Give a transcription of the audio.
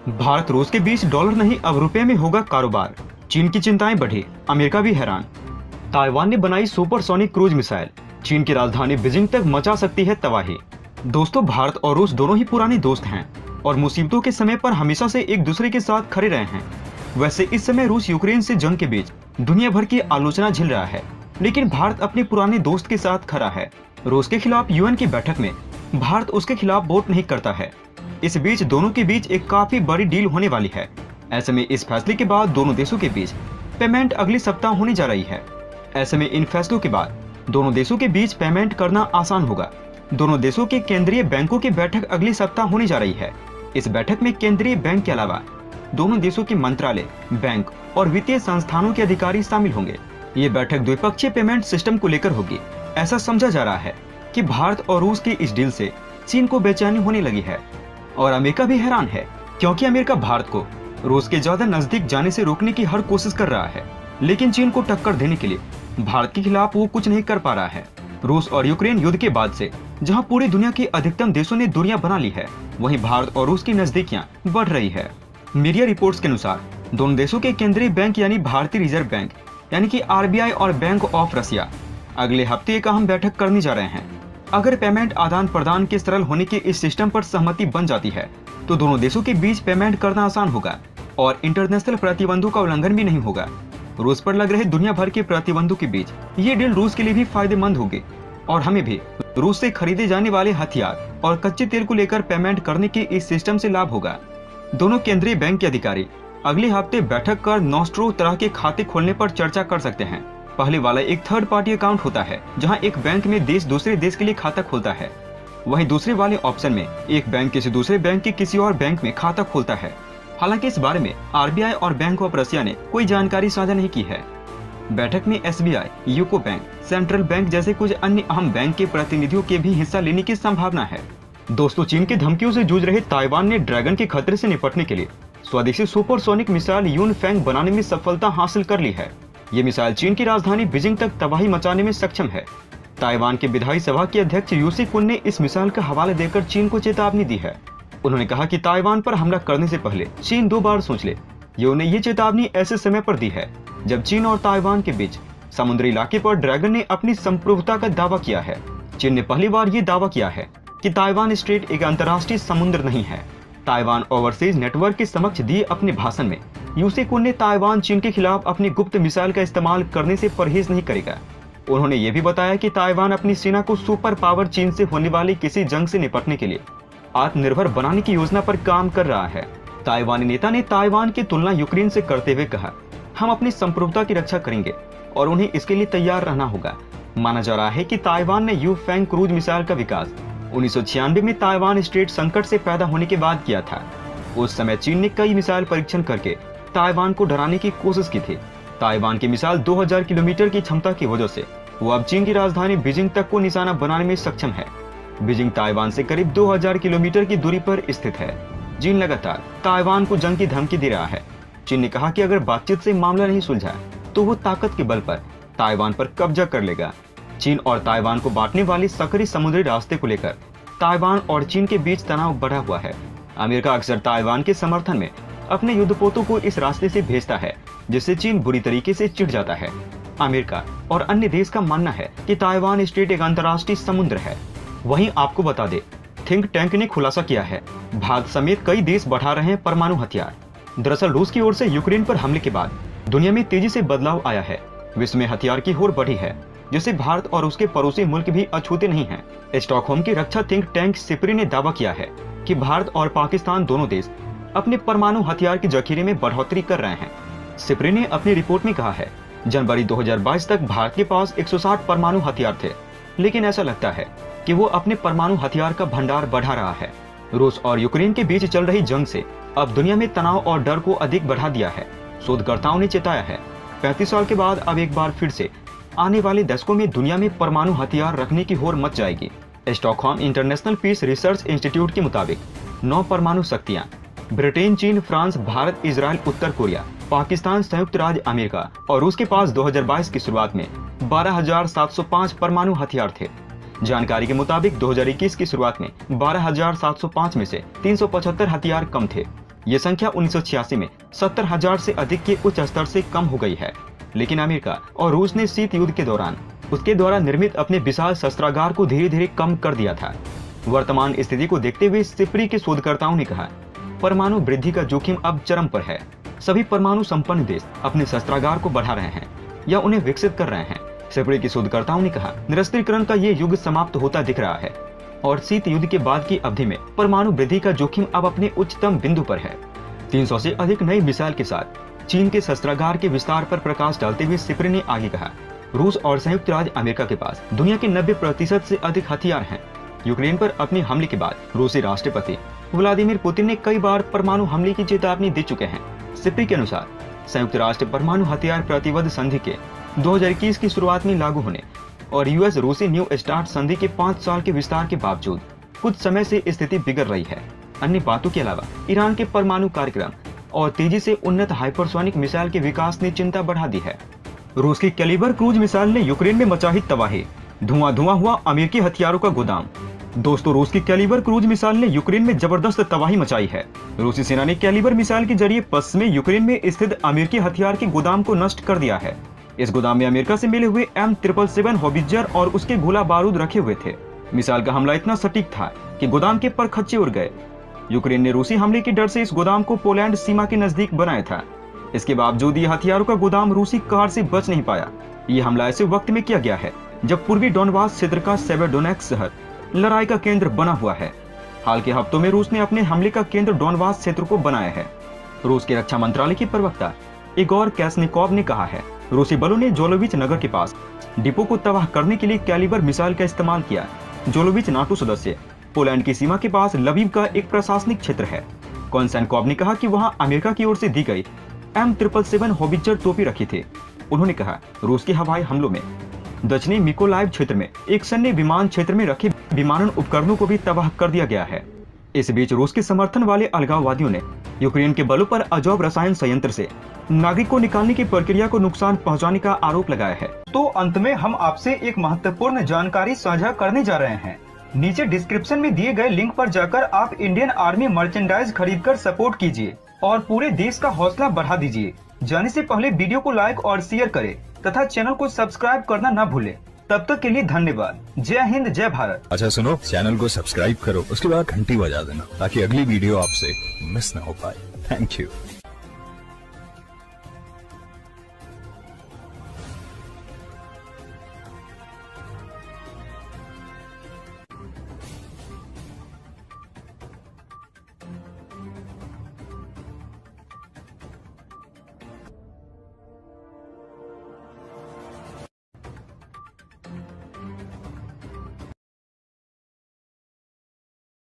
भारत रूस के बीच डॉलर नहीं अब रुपए में होगा कारोबार। चीन की चिंताएं बढ़ी, अमेरिका भी हैरान। ताइवान ने बनाई सुपरसोनिक क्रूज मिसाइल, चीन की राजधानी बीजिंग तक मचा सकती है तबाही। दोस्तों, भारत और रूस दोनों ही पुराने दोस्त हैं और मुसीबतों के समय पर हमेशा से एक दूसरे के साथ खड़े रहे हैं। वैसे इस समय रूस यूक्रेन से जंग के बीच दुनिया भर की आलोचना झेल रहा है, लेकिन भारत अपने पुराने दोस्त के साथ खड़ा है। रूस के खिलाफ यूएन की बैठक में भारत उसके खिलाफ वोट नहीं करता है। इस बीच दोनों के बीच एक काफी बड़ी डील होने वाली है। ऐसे में इस फैसले के बाद दोनों देशों के बीच पेमेंट अगले सप्ताह होने जा रही है। ऐसे में इन फैसलों के बाद दोनों देशों के बीच पेमेंट करना आसान होगा। दोनों देशों के केंद्रीय बैंकों की बैठक अगले सप्ताह होने जा रही है। इस बैठक में केंद्रीय बैंक के अलावा दोनों देशों के मंत्रालय, बैंक और वित्तीय संस्थानों के अधिकारी शामिल होंगे। ये बैठक द्विपक्षीय पेमेंट सिस्टम को लेकर होगी। ऐसा समझा जा रहा है कि भारत और रूस की इस डील से चीन को बेचैनी होने लगी है और अमेरिका भी हैरान है, क्योंकि अमेरिका भारत को रूस के ज्यादा नजदीक जाने से रोकने की हर कोशिश कर रहा है, लेकिन चीन को टक्कर देने के लिए भारत के खिलाफ वो कुछ नहीं कर पा रहा है। रूस और यूक्रेन युद्ध के बाद से जहां पूरी दुनिया के अधिकतम देशों ने दूरियां बना ली है, वहीं भारत और रूस की नजदीकियां बढ़ रही है। मीडिया रिपोर्ट्स के अनुसार दोनों देशों के केंद्रीय बैंक यानी भारतीय रिजर्व बैंक यानी कि आरबीआई और बैंक ऑफ रशिया अगले हफ्ते एक अहम बैठक करने जा रहे हैं। अगर पेमेंट आदान प्रदान के सरल होने के इस सिस्टम पर सहमति बन जाती है तो दोनों देशों के बीच पेमेंट करना आसान होगा और इंटरनेशनल प्रतिबंधों का उल्लंघन भी नहीं होगा। रूस पर लग रहे दुनिया भर के प्रतिबंधों के बीच ये डील रूस के लिए भी फायदेमंद होगी और हमें भी रूस से खरीदे जाने वाले हथियार और कच्चे तेल को लेकर पेमेंट करने के इस सिस्टम से लाभ होगा। दोनों केंद्रीय बैंक के अधिकारी अगले हफ्ते बैठक कर नॉस्ट्रो तरह के खाते खोलने पर चर्चा कर सकते हैं। पहले वाला एक थर्ड पार्टी अकाउंट होता है, जहां एक बैंक में देश दूसरे देश के लिए खाता खोलता है। वहीं दूसरे वाले ऑप्शन में एक बैंक किसी दूसरे बैंक के किसी और बैंक में खाता खोलता है। हालांकि इस बारे में आरबीआई और बैंक ऑफ रशिया ने कोई जानकारी साझा नहीं की है। बैठक में SBI, UCO bank, central bank जैसे कुछ अन्य अहम बैंक के प्रतिनिधियों के भी हिस्सा लेने की संभावना है। दोस्तों, चीन की धमकियों से जूझ रहे ताइवान ने ड्रैगन के खतरे से निपटने के लिए स्वदेशी सुपरसोनिक मिसाइल यूनफैंग बनाने में सफलता हासिल कर ली है। ये मिसाइल चीन की राजधानी बीजिंग तक तबाही मचाने में सक्षम है। ताइवान के विधायी सभा के अध्यक्ष यू सी कुन ने इस मिसाइल का हवाला देकर चीन को चेतावनी दी है। उन्होंने कहा कि ताइवान पर हमला करने से पहले चीन 2 बार सोच ले। उन्होंने ये चेतावनी ऐसे समय पर दी है जब चीन और ताइवान के बीच समुद्री इलाके पर ड्रैगन ने अपनी संप्रभुता का दावा किया है। चीन ने पहली बार ये दावा किया है कि ताइवान स्ट्रेट एक अंतर्राष्ट्रीय समुद्र नहीं है। ताइवान ओवरसीज नेटवर्क के समक्ष दिए अपने भाषण में यूसी कुन ने ताइवान चीन के खिलाफ अपनी गुप्त मिसाइल का इस्तेमाल करने से परहेज नहीं करेगा। उन्होंने ये भी बताया कि ताइवान अपनी सेना को सुपर पावर चीन से होने वाली किसी जंग से निपटने के लिए आत्मनिर्भर बनाने की योजना पर काम कर रहा है। ताइवानी नेता ने ताइवान की तुलना यूक्रेन से करते हुए कहा, हम अपनी संप्रभुता की रक्षा करेंगे और उन्हें इसके लिए तैयार रहना होगा। माना जा रहा है कि ताइवान ने यूफैंग क्रूज मिसाइल का विकास 1996 में ताइवान स्ट्रेट संकट से पैदा होने के बाद किया था। उस समय चीन ने कई मिसाइल परीक्षण करके ताइवान को डराने की कोशिश की थी। ताइवान की मिसाइल 2000 किलोमीटर की क्षमता की वजह से वो अब चीन की राजधानी बीजिंग तक को निशाना बनाने में सक्षम है। बीजिंग ताइवान से करीब 2000 किलोमीटर की दूरी पर स्थित है। चीन लगातार ताइवान को जंग की धमकी दे रहा है। चीन ने कहा कि अगर बातचीत से मामला नहीं सुलझा तो वो ताकत के बल पर ताइवान पर कब्जा कर लेगा। चीन और ताइवान को बांटने वाले सकरी समुद्री रास्ते को लेकर ताइवान और चीन के बीच तनाव बढ़ा हुआ है। अमेरिका अक्सर ताइवान के समर्थन में अपने युद्धपोतों को इस रास्ते से भेजता है, जिससे चीन बुरी तरीके से चिढ़ जाता है। अमेरिका और अन्य देश का मानना है कि ताइवान स्ट्रेट एक अंतर्राष्ट्रीय समुद्र है। वहीं आपको बता दे, थिंक टैंक ने खुलासा किया है, भारत समेत कई देश बढ़ा रहे हैं परमाणु हथियार। दरअसल रूस की ओर से यूक्रेन पर हमले के बाद दुनिया में तेजी से बदलाव आया है। विश्व में हथियार की होड़ बढ़ी है, जिसे भारत और उसके पड़ोसी मुल्क भी अछूते नहीं हैं। स्टॉकहोम की रक्षा थिंक टैंक सिप्री ने दावा किया है कि भारत और पाकिस्तान दोनों देश अपने परमाणु हथियार के जखीरे में बढ़ोतरी कर रहे हैं। सिप्री ने अपनी रिपोर्ट में कहा है, जनवरी 2022 तक भारत के पास 160 परमाणु हथियार थे, लेकिन ऐसा लगता है कि वो अपने परमाणु हथियार का भंडार बढ़ा रहा है। रूस और यूक्रेन के बीच चल रही जंग से अब दुनिया में तनाव और डर को अधिक बढ़ा दिया है। शोधकर्ताओं ने चेताया है, 35 साल के बाद अब एक बार फिर से आने वाले दशकों में दुनिया में परमाणु हथियार रखने की होड़ मच जाएगी। Stockholm International Peace Research Institute के मुताबिक 9 परमाणु शक्तियां ब्रिटेन, चीन, फ्रांस, भारत, इजराइल, उत्तर कोरिया, पाकिस्तान, संयुक्त राज्य अमेरिका और रूस के पास 2022 की शुरुआत में 12,705 परमाणु हथियार थे। जानकारी के मुताबिक 2021 की शुरुआत में 12,705 में से 375 हथियार कम थे। ये संख्या 1986 में 70,000 से अधिक के उच्च स्तर से कम हो गई है। लेकिन अमेरिका और रूस ने शीत युद्ध के दौरान उसके द्वारा निर्मित अपने विशाल शस्त्रागार को धीरे धीरे कम कर दिया था। वर्तमान स्थिति को देखते हुए सिपरी के शोधकर्ताओं ने कहा, परमाणु वृद्धि का जोखिम अब चरम पर है। सभी परमाणु संपन्न देश अपने शस्त्रागार को बढ़ा रहे हैं या उन्हें विकसित कर रहे हैं। सिपरी के शोधकर्ताओं ने कहा, निरस्त्रीकरण का ये युग समाप्त होता दिख रहा है और शीत युद्ध के बाद की अवधि में परमाणु वृद्धि का जोखिम अब अपने उच्चतम बिंदु पर है। 300 से अधिक नई मिसाइल के साथ चीन के शस्त्रागार के विस्तार पर प्रकाश डालते हुए सिपरी ने आगे कहा, रूस और संयुक्त राज्य अमेरिका के पास दुनिया के 90% से अधिक हथियार हैं। यूक्रेन पर अपने हमले के बाद रूसी राष्ट्रपति व्लादिमीर पुतिन ने कई बार परमाणु हमले की चेतावनी दे चुके हैं। सिपरी के अनुसार संयुक्त राष्ट्र परमाणु हथियार प्रतिबद्ध संधि के 2021 की शुरुआत में लागू होने और यूएस रूसी न्यू स्टार्ट संधि के 5 साल के विस्तार के बावजूद कुछ समय से स्थिति बिगड़ रही है। अन्य बातों के अलावा ईरान के परमाणु कार्यक्रम और तेजी से उन्नत हाइपरसोनिक मिसाइल के विकास ने चिंता बढ़ा दी है। रूस की कैलिबर क्रूज मिसाइल ने यूक्रेन में मचाही तबाही, धुआं धुआं हुआ अमेरिकी हथियारों का गोदाम। दोस्तों, रूस की कैलिबर क्रूज मिसाइल ने यूक्रेन में जबरदस्त तबाही मचाई है। रूसी सेना ने कैलिबर मिसाइल के जरिए पश्चिमी यूक्रेन में स्थित अमेरिकी हथियार के गोदाम को नष्ट कर दिया है। इस गोदाम में अमेरिका से मिले हुए M777 होवित्जर और उसके गोला बारूद रखे हुए थे। मिसाइल का हमला इतना सटीक था कि गोदाम के पर खच्चे उड़ गए। यूक्रेन ने रूसी हमले के डर से इस गोदाम को पोलैंड सीमा के नजदीक बनाया था। इसके बावजूद ये हथियारों का गोदाम रूसी कार से बच नहीं पाया। ये हमला ऐसे वक्त में किया गया है जब पूर्वी डोनबास क्षेत्र का सेवेरोडोनेट्स्क शहर लड़ाई का केंद्र बना हुआ है। हाल के हफ्तों में रूस ने अपने हमले का केंद्र डोनबास क्षेत्र को बनाया है। रूस के रक्षा मंत्रालय के प्रवक्ता इगोर कैसनिकोव ने कहा है, रूसी बलों ने जोलोविच नगर के पास डिपो को तबाह करने के लिए कैलिबर मिसाइल का इस्तेमाल किया। जोलोविच नाटो सदस्य पोलैंड की सीमा के पास लवीव का एक प्रशासनिक क्षेत्र है। कैसनिकोव ने कहा कि वहां अमेरिका की ओर से दी गई M777 होवित्जर तोपें रखी थी। उन्होंने कहा, रूस के हवाई हमलों में दक्षिणी मिकोलाइव क्षेत्र में एक सैन्य विमान क्षेत्र में रखे विमानन उपकरणों को भी तबाह कर दिया गया है। इस बीच रूस के समर्थन वाले अलगाववादियों ने यूक्रेन के बलों पर अजोव रसायन संयंत्र से नागरिक को निकालने की प्रक्रिया को नुकसान पहुंचाने का आरोप लगाया है। तो अंत में हम आपसे एक महत्वपूर्ण जानकारी साझा करने जा रहे हैं। नीचे डिस्क्रिप्शन में दिए गए लिंक पर जाकर आप इंडियन आर्मी मर्चेंडाइज खरीदकर सपोर्ट कीजिए और पूरे देश का हौसला बढ़ा दीजिए। जाने से पहले वीडियो को लाइक और शेयर करें तथा चैनल को सब्सक्राइब करना न भूलें। तब तक के लिए धन्यवाद। जय हिंद, जय भारत। अच्छा सुनो, चैनल को सब्सक्राइब करो, उसके बाद घंटी बजा देना ताकि अगली वीडियो आपसे मिस ना हो पाए। Thank you.